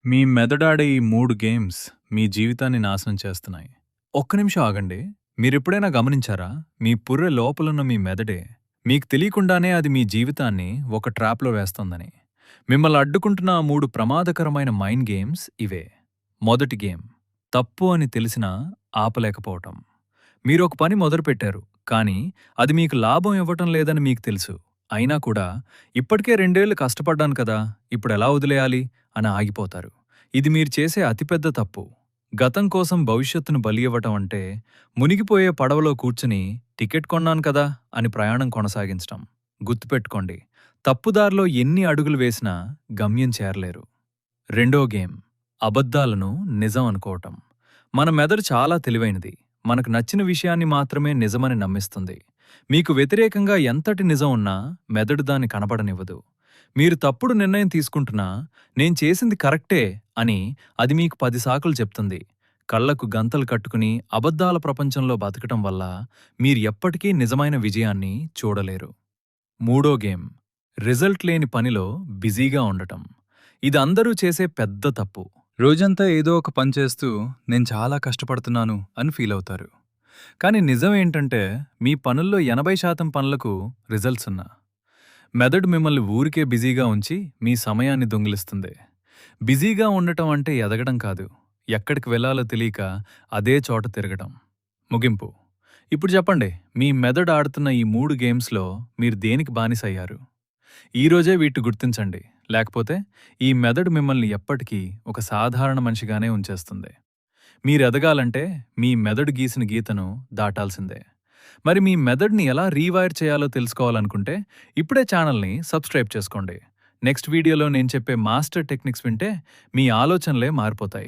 మీ మెదడాడే ఈ 3 గేమ్స్ మీ జీవితాన్ని నాశనం చేస్తున్నాయి. ఒక్క నిమిషం ఆగండి. మీరెప్పుడైనా గమనించారా? మీ పుర్రె లోపలున్న మీ మెదడే మీకు తెలియకుండానే అది మీ జీవితాన్ని ఒక ట్రాప్‌లో వేస్తోందని. మిమ్మల్ని అడ్డుకుంటున్న ఆ 3 ప్రమాదకరమైన మైండ్ గేమ్స్ ఇవే. మొదటి గేమ్ తప్పు అని తెలిసినా ఆపలేకపోవటం. మీరొక పని మొదలుపెట్టారు, కానీ అది మీకు లాభం ఇవ్వటం లేదని మీకు తెలుసు. అయినా కూడా ఇప్పటికే 2 ఏళ్లు కష్టపడ్డాను కదా! ఇప్పుడెలా వదిలేయాలి అని ఆగిపోతారు. ఇది మీరు చేసే అతిపెద్ద తప్పు. గతం కోసం భవిష్యత్తును బలి ఇవ్వటం అంటే మునిగిపోయే పడవలో కూర్చుని టికెట్ కొన్నాను కదా అని ప్రయాణం కొనసాగించటం. గుర్తుపెట్టుకోండి, తప్పుదారిలో ఎన్ని అడుగులు వేసినా గమ్యం చేరలేరు. రెండో గేమ్ అబద్ధాలను నిజం అనుకోవటం. మన మెదడు చాలా తెలివైనది. మనకు నచ్చిన విషయాన్ని మాత్రమే నిజమని నమ్మిస్తుంది. మీకు వ్యతిరేకంగా ఎంతటి నిజం ఉన్నా మెదడు దాన్ని కనపడనివ్వదు. మీరు తప్పుడు నిర్ణయం తీసుకుంటున్నా నేను చేసింది కరెక్టే అని అది మీకు 10 సాకులు చెప్తుంది. కళ్లకు గంతలు కట్టుకుని అబద్ధాల ప్రపంచంలో బతకటం వల్ల మీరు ఎప్పటికీ నిజమైన విజయాన్ని చూడలేరు. మూడో గేమ్ రిజల్ట్ లేని పనిలో బిజీగా ఉండటం. ఇది అందరూ చేసే పెద్ద తప్పు. రోజంతా ఏదో ఒక పని చేస్తూ నేను చాలా కష్టపడుతున్నాను అని ఫీల్ అవుతారు. కానీ నిజం ఏంటంటే మీ పనుల్లో 80% పనులకు రిజల్ట్స్ ఉన్నా మెదడు మిమ్మల్ని ఊరికే బిజీగా ఉంచి మీ సమయాన్ని దొంగిలిస్తుంది. బిజీగా ఉండటం అంటే ఎదగడం కాదు, ఎక్కడికి వెళ్లాలో తెలియక అదే చోట తిరగటం. ముగింపు. ఇప్పుడు చెప్పండి, మీ మెదడు ఆడుతున్న ఈ 3 గేమ్స్లో మీరు దేనికి బానిసయ్యారు? ఈరోజే వీటి గుర్తించండి, లేకపోతే ఈ మెదడు మిమ్మల్ని ఎప్పటికీ ఒక సాధారణ మనిషిగానే ఉంచేస్తుంది. మీరెదగాలంటే మీ మెదడు గీసిన గీతను దాటాల్సిందే. మరి మీ మెదడుని ఎలా రీవైర్ చేయాలో తెలుసుకోవాలనుకుంటే ఇప్పుడే ఛానల్ని సబ్స్క్రైబ్ చేసుకోండి. నెక్స్ట్ వీడియోలో నేను చెప్పే మాస్టర్ టెక్నిక్స్ వింటే మీ ఆలోచనలే మారిపోతాయి.